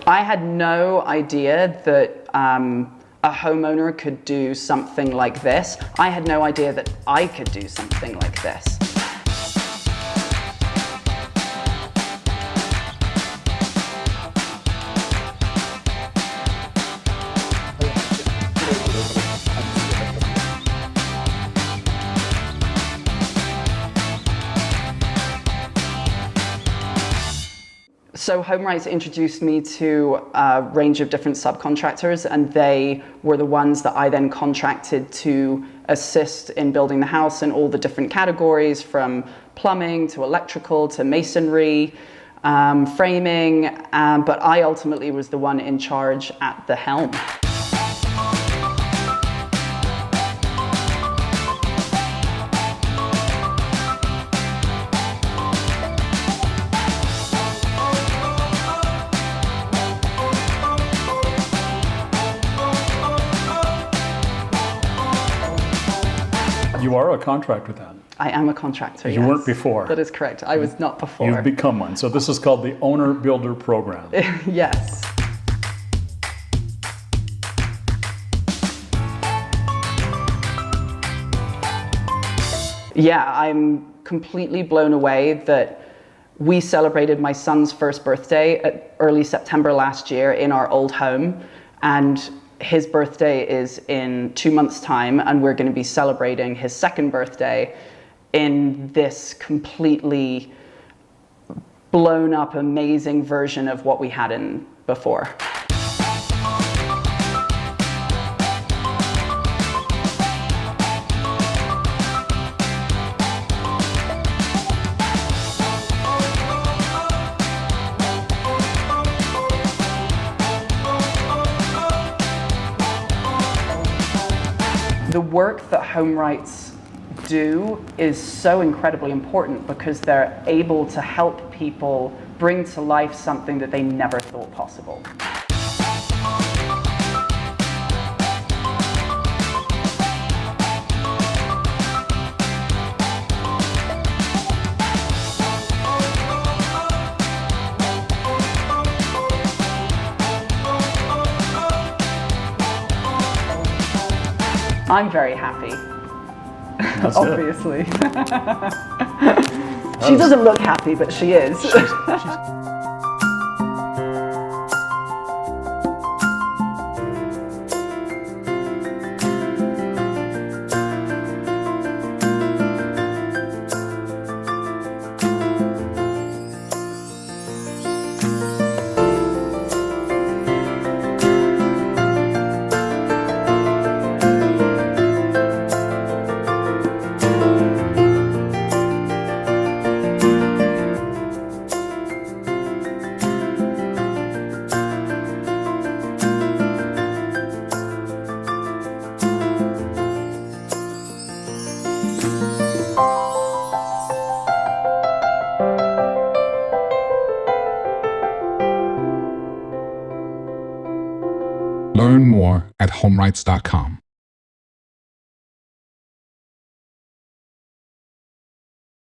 I had no idea that a homeowner could do something like this. I had no idea that I could do something like this. So HomeWrights introduced me to a range of different subcontractors, and they were the ones that I then contracted to assist in building the house in all the different categories, from plumbing to electrical to masonry, framing, but I ultimately was the one in charge at the helm. You are a contractor then? I am a contractor, You weren't before. That is correct. I was not before. You've become one. So this is called the Owner Builder Program. Yes. Yeah, I'm completely blown away that we celebrated my son's first birthday at early September last year in our old home, and his birthday is in 2 months' time, and we're going to be celebrating his second birthday in this completely blown up, amazing version of what we had in before. The work that HomeWrights do is so incredibly important because they're able to help people bring to life something that they never thought possible. I'm very happy, obviously. She doesn't look happy, but she is. Learn more at HomeWrights.com.